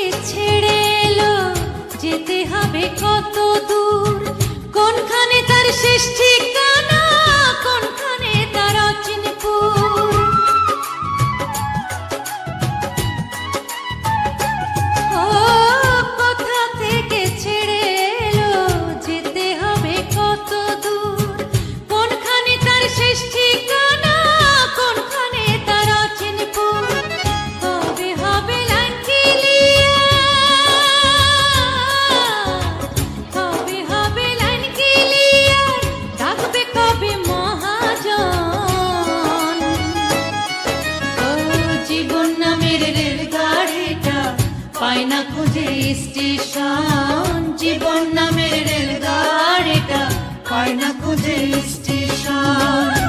থেকে ছেড়ে এলো, যেতে হবে কত দূর, কোনখানে তার শেষ ঠিকানা, কোনখানে তার অচিনপুর। ও কোথা থেকে ছেড়ে এলো, যেতে হবে কত দূর, কোনখানে তার শেষ ঠিকানা, কোনখানে তার অচিনপুর। কবে হবে লাইন ক্লিয়ার, কবে হবে লাইন ক্লিয়ার, ডাকবে কবে মহাজন। ও জীবন নামের রেলগাড়িটা পায় না খুঁজে স্টেশন, জীবন নামের রেলগাড়িটা পায় না খুঁজে স্টেশন।